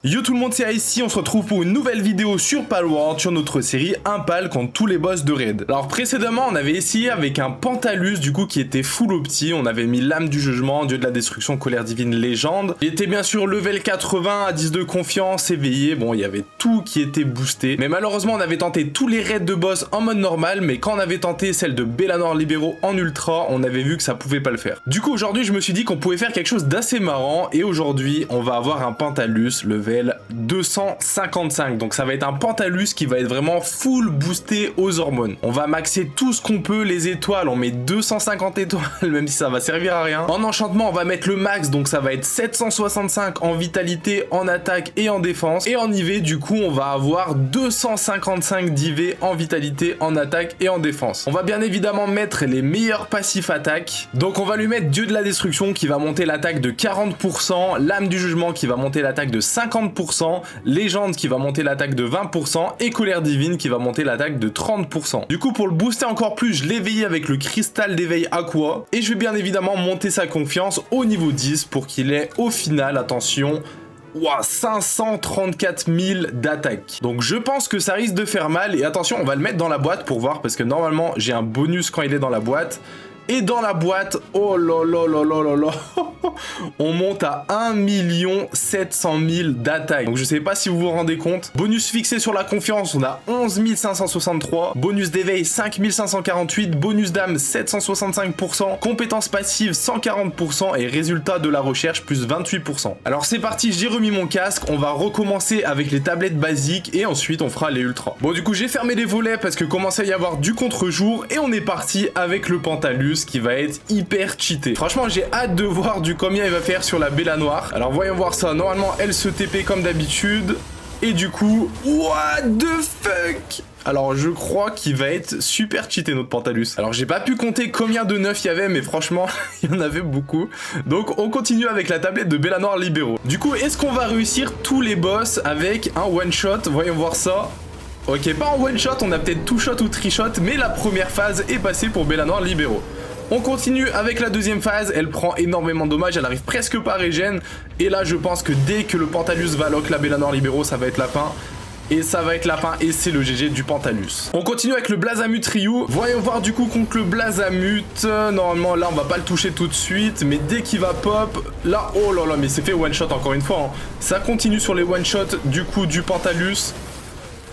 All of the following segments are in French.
Yo tout le monde, c'est ici, on se retrouve pour une nouvelle vidéo sur Palworld sur notre série Impal contre tous les boss de raid. Alors précédemment on avait essayé avec un Pantalus du coup qui était full opti, on avait mis l'âme du jugement, dieu de la destruction, colère divine, légende. Il était bien sûr level 80, à 10 de confiance, éveillé, bon il y avait tout qui était boosté. Mais malheureusement on avait tenté tous les raids de boss en mode normal, mais quand on avait tenté celle de Bellanor Libero en ultra, on avait vu que ça pouvait pas le faire. Du coup aujourd'hui je me suis dit qu'on pouvait faire quelque chose d'assez marrant et aujourd'hui on va avoir un Pantalus level 255, donc ça va être un Pantalus qui va être vraiment full boosté aux hormones. On va maxer tout ce qu'on peut, les étoiles, on met 250 étoiles même si ça va servir à rien. En enchantement on va mettre le max, donc ça va être 765 en vitalité, en attaque et en défense. Et en IV du coup on va avoir 255 d'IV en vitalité, en attaque et en défense. On va bien évidemment mettre les meilleurs passifs attaques, donc on va lui mettre dieu de la destruction qui va monter l'attaque de 40%, l'âme du jugement qui va monter l'attaque de 50%, légende qui va monter l'attaque de 20% et colère divine qui va monter l'attaque de 30%. Du coup pour le booster encore plus, je l'ai éveillé avec le cristal d'éveil aqua et je vais bien évidemment monter sa confiance au niveau 10 pour qu'il ait au final, attention, 534 000 d'attaque. Donc je pense que ça risque de faire mal et attention on va le mettre dans la boîte pour voir parce que normalement j'ai un bonus quand il est dans la boîte. Et dans la boîte, oh là là là là là là, on monte à 1 700 000 d'attaque. Donc je sais pas si vous vous rendez compte. Bonus fixé sur la confiance, on a 11 563. Bonus d'éveil 5 548. Bonus d'âme 765%. Compétences passives 140%. Et résultat de la recherche plus 28%. Alors c'est parti, j'ai remis mon casque. On va recommencer avec les tablettes basiques. Et ensuite on fera les ultras. Bon du coup j'ai fermé les volets parce que commençait à y avoir du contre-jour. Et on est parti avec le Pantalus qui va être hyper cheaté. Franchement j'ai hâte de voir du combien il va faire sur la Bellanor. Alors voyons voir ça. Normalement elle se TP comme d'habitude. Et du coup, what the fuck? Alors je crois qu'il va être super cheaté notre Pantalus. Alors j'ai pas pu compter combien de neufs il y avait, mais franchement il y en avait beaucoup. Donc on continue avec la tablette de Bellanor Libero. Du coup est-ce qu'on va réussir tous les boss avec un one shot? Voyons voir ça. Ok, pas en one shot, on a peut-être two shot ou three shot, mais la première phase est passée pour Bellanor Libero. On continue avec la deuxième phase, elle prend énormément de dommages, elle arrive presque pas à régène. Et là je pense que dès que le Pantalus va lock la Bellanor Libero, ça va être la fin. Et ça va être la fin et c'est le GG du Pantalus. On continue avec le Blazamut Ryu. Voyons voir du coup contre le Blazamut. Normalement là on va pas le toucher tout de suite. Mais dès qu'il va pop, là oh là là mais c'est fait one shot encore une fois. Hein. Ça continue sur les one shots du coup du Pantalus.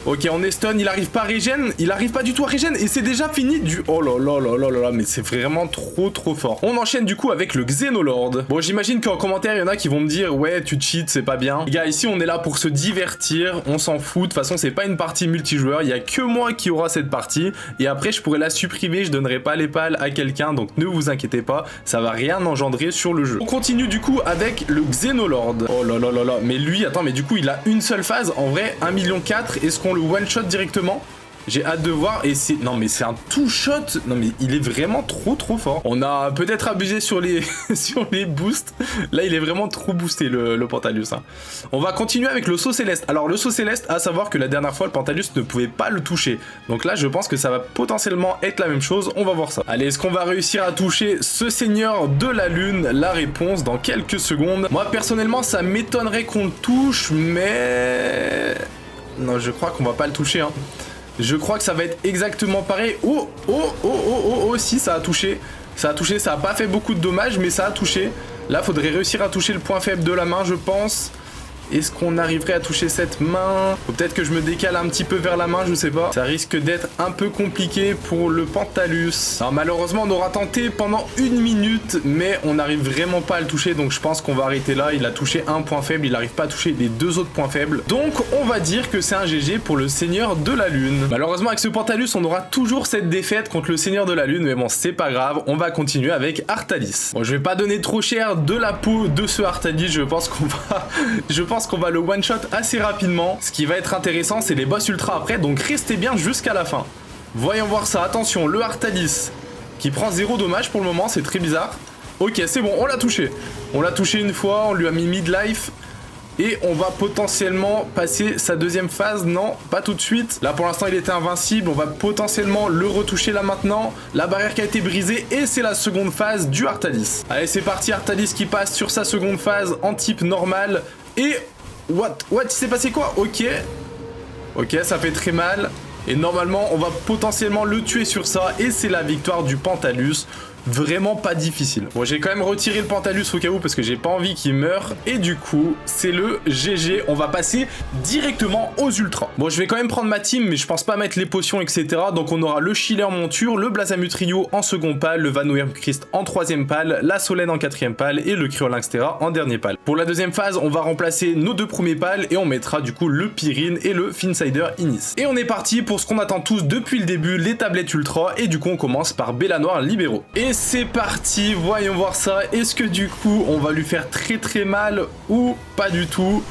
Ok, on est stun, il arrive pas à régène, il arrive pas du tout à régène et c'est déjà fini du... Oh là là là là là là, mais c'est vraiment trop fort. On enchaîne du coup avec le Xenolord. Bon, j'imagine qu'en commentaire, il y en a qui vont me dire « Ouais, tu cheats, c'est pas bien. » Les gars, ici, on est là pour se divertir, on s'en fout. De toute façon, c'est pas une partie multijoueur, il y a que moi qui aura cette partie. Et après, je pourrais la supprimer, je donnerai pas les pales à quelqu'un, donc ne vous inquiétez pas, ça va rien engendrer sur le jeu. On continue du coup avec le Xenolord. Oh là là là là, mais lui, attends, mais du coup, il a une seule phase. En vrai, 1,4 million, est-ce qu'on le one shot directement? J'ai hâte de voir et c'est... Non mais c'est un two shot. Non mais il est vraiment trop fort. On a peut-être abusé sur les sur les boosts. Là il est vraiment trop boosté le Pantalus. Hein. On va continuer avec le saut céleste. Alors le saut céleste, à savoir que la dernière fois le Pantalus ne pouvait pas le toucher. Donc là je pense que ça va potentiellement être la même chose. On va voir ça. Allez, est-ce qu'on va réussir à toucher ce seigneur de la lune? La réponse dans quelques secondes. Moi personnellement ça m'étonnerait qu'on le touche, mais... Non, je crois qu'on va pas le toucher. Hein. Je crois que ça va être exactement pareil. Oh, si, ça a touché. Ça a touché, ça a pas fait beaucoup de dommages, mais ça a touché. Là, faudrait réussir à toucher le point faible de la main, je pense. Est-ce qu'on arriverait à toucher cette main? Faut peut-être que je me décale un petit peu vers la main, je sais pas. Ça risque d'être un peu compliqué pour le Pantalus. Alors malheureusement, on aura tenté pendant 1 minute, mais on n'arrive vraiment pas à le toucher, donc je pense qu'on va arrêter là. Il a touché un point faible, il n'arrive pas à toucher les deux autres points faibles. Donc on va dire que c'est un GG pour le Seigneur de la Lune. Malheureusement, avec ce Pantalus, on aura toujours cette défaite contre le Seigneur de la Lune, mais bon, c'est pas grave. On va continuer avec Artalis. Bon, je vais pas donner trop cher de la peau de ce Artalis, je pense qu'on va le one shot assez rapidement. Ce qui va être intéressant, c'est les boss ultra après, donc restez bien jusqu'à la fin. Voyons voir ça. Attention, le Artalis qui prend 0 dommage pour le moment, c'est très bizarre. Ok, c'est bon, on l'a touché. On l'a touché une fois, on lui a mis midlife. Et on va potentiellement passer sa deuxième phase. Non, pas tout de suite. Là pour l'instant il était invincible. On va potentiellement le retoucher là maintenant. La barrière qui a été brisée. Et c'est la seconde phase du Artalis. Allez c'est parti, Artalis qui passe sur sa seconde phase en type normal. Et What, il s'est passé quoi? Ok. Ok, ça fait très mal. Et normalement, on va potentiellement le tuer sur ça. Et c'est la victoire du Pantalus. Vraiment pas difficile. Bon, j'ai quand même retiré le Pantalus au cas où parce que j'ai pas envie qu'il meure. Et du coup, c'est le GG. On va passer directement aux ultras. Bon, je vais quand même prendre ma team, mais je pense pas mettre les potions, etc. Donc on aura le Chiller en monture, le Blazamut Trio en second pal, le Vanoirm Christ en troisième pal, la Solène en quatrième pal et le Cryolinxtera en dernier pal. Pour la deuxième phase, on va remplacer nos deux premiers pals et on mettra du coup le Pyrrhine et le Finsider Inis. Et on est parti pour ce qu'on attend tous depuis le début, les tablettes ultra. Et du coup, on commence par Belanoir libéraux. Et c'est parti, voyons voir ça. Est-ce que du coup on va lui faire très mal ou pas du tout?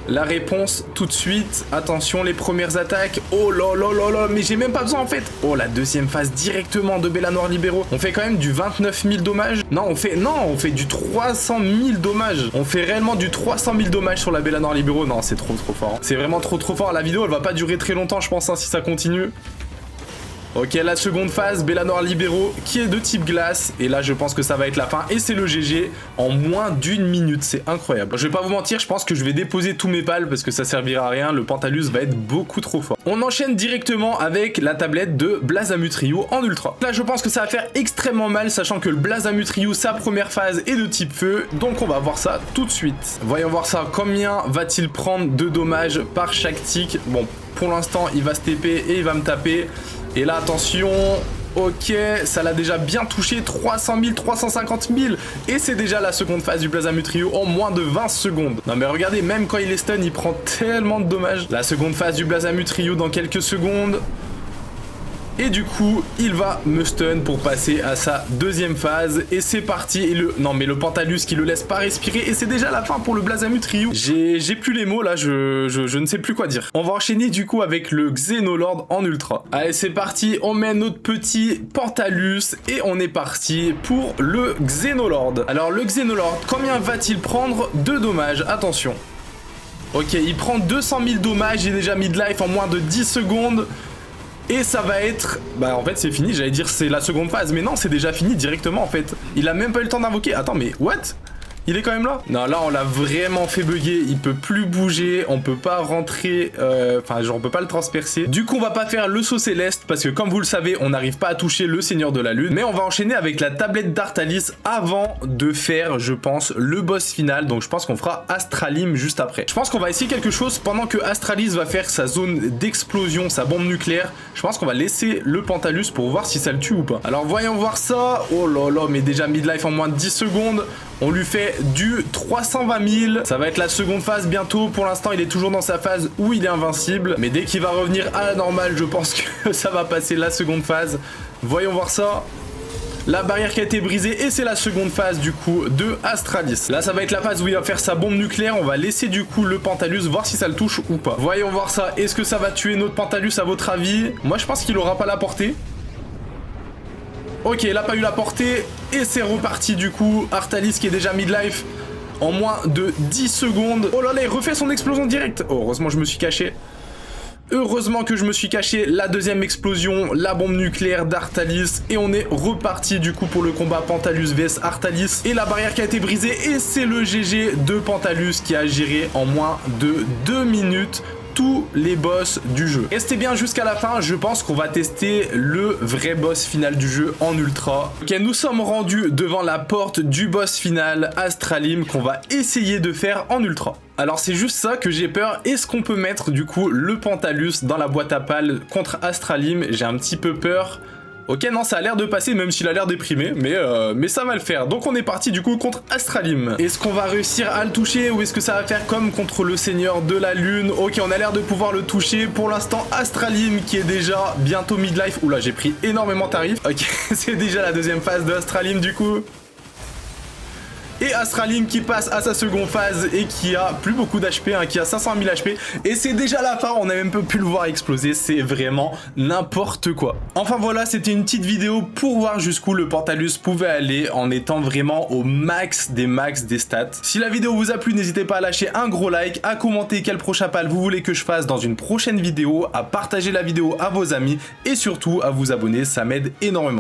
La réponse tout de suite. Attention, les premières attaques. Oh là là là là, mais j'ai même pas besoin en fait. Oh, la deuxième phase directement de Belanoir libéraux. On fait quand même du 29 000 dommages. Non, on fait du 300 000 dommages. On fait réellement du 300 000 dommages sur la Belanoir libéraux. Non, c'est trop fort. C'est vraiment trop fort. La vidéo, elle va pas durer très longtemps, je pense, hein, si ça continue. Ok, la seconde phase, Belanoir libéraux qui est de type glace. Et là, je pense que ça va être la fin. Et c'est le GG en moins d'1 minute. C'est incroyable. Je vais pas vous mentir, je pense que je vais déposer tous mes pals parce que ça servira à rien. Le Pantalus va être beaucoup trop fort. On enchaîne directement avec la tablette de Blazamut Trio en ultra. Là, je pense que ça va faire extrêmement mal, sachant que le Blazamut Trio, sa première phase est de type feu. Donc, on va voir ça tout de suite. Voyons voir ça. Combien va-t-il prendre de dommages par chaque tic? Bon, pour l'instant, il va se TP et il va me taper. Et là, attention, ok, ça l'a déjà bien touché, 300 000, 350 000. Et c'est déjà la seconde phase du Blazamut Trio en moins de 20 secondes. Non mais regardez, même quand il est stun, il prend tellement de dommages. La seconde phase du Blazamut Trio dans quelques secondes. Et du coup, il va me stun pour passer à sa deuxième phase. Et c'est parti. Et non, mais le Pantalus qui le laisse pas respirer. Et c'est déjà la fin pour le Blazamut Trio. J'ai plus les mots là, je ne sais plus quoi dire. On va enchaîner du coup avec le Xenolord en ultra. Allez, c'est parti. On met notre petit Pantalus. Et on est parti pour le Xenolord. Alors, le Xenolord, combien va-t-il prendre de dommages? Attention. Ok, il prend 200 000 dommages. Il est déjà mid-life en moins de 10 secondes. Et ça va être... Bah en fait c'est fini, j'allais dire c'est la seconde phase. Mais non, c'est déjà fini directement en fait. Il a même pas eu le temps d'invoquer. Attends, mais what? Il est quand même là? Non, là on l'a vraiment fait bugger. Il peut plus bouger, on peut pas rentrer... Enfin, genre on peut pas le transpercer. Du coup, on va pas faire le saut céleste parce que comme vous le savez, on n'arrive pas à toucher le Seigneur de la Lune. Mais on va enchaîner avec la tablette d'Artalis avant de faire, je pense, le boss final. Donc je pense qu'on fera Astralim juste après. Je pense qu'on va essayer quelque chose pendant que Astralis va faire sa zone d'explosion, sa bombe nucléaire. Je pense qu'on va laisser le Pantalus pour voir si ça le tue ou pas. Alors voyons voir ça. Oh là là, mais déjà midlife en moins de 10 secondes. On lui fait du 320 000. Ça va être la seconde phase bientôt. Pour l'instant, il est toujours dans sa phase où il est invincible. Mais dès qu'il va revenir à la normale, je pense que ça va passer la seconde phase. Voyons voir ça. La barrière qui a été brisée et c'est la seconde phase du coup de Astralis. Là, ça va être la phase où il va faire sa bombe nucléaire. On va laisser du coup le Pantalus voir si ça le touche ou pas. Voyons voir ça. Est-ce que ça va tuer notre Pantalus à votre avis? Moi, je pense qu'il aura pas la portée. Ok, il a pas eu la portée et c'est reparti du coup. Artalis qui est déjà midlife en moins de 10 secondes. Oh là là, il refait son explosion directe. Oh, heureusement, je me suis caché. Heureusement que je me suis caché. La deuxième explosion, la bombe nucléaire d'Artalis. Et on est reparti du coup pour le combat Pantalus vs Artalis. Et la barrière qui a été brisée. Et c'est le GG de Pantalus qui a géré en moins de 2 minutes tous les boss du jeu. Restez bien jusqu'à la fin, je pense qu'on va tester le vrai boss final du jeu en ultra. Ok, nous sommes rendus devant la porte du boss final Astralim qu'on va essayer de faire en ultra. Alors c'est juste ça que j'ai peur. Est-ce qu'on peut mettre du coup le Pantalus dans la boîte à pales contre Astralim? J'ai un petit peu peur. Ok, non, ça a l'air de passer, même s'il a l'air déprimé, mais ça va le faire. Donc on est parti du coup contre Astralim. Est-ce qu'on va réussir à le toucher ou est-ce que ça va faire comme contre le Seigneur de la Lune? Ok, on a l'air de pouvoir le toucher. Pour l'instant, Astralim qui est déjà bientôt midlife. Oula, j'ai pris énormément tarif. Ok, c'est déjà la deuxième phase de Astralim du coup. Et Astralim qui passe à sa seconde phase et qui a plus beaucoup d'HP, hein, qui a 500 000 HP. Et c'est déjà la fin, on a même pu le voir exploser, c'est vraiment n'importe quoi. Enfin voilà, c'était une petite vidéo pour voir jusqu'où le Pantalus pouvait aller en étant vraiment au max des stats. Si la vidéo vous a plu, n'hésitez pas à lâcher un gros like, à commenter quel prochain pal vous voulez que je fasse dans une prochaine vidéo, à partager la vidéo à vos amis et surtout à vous abonner, ça m'aide énormément.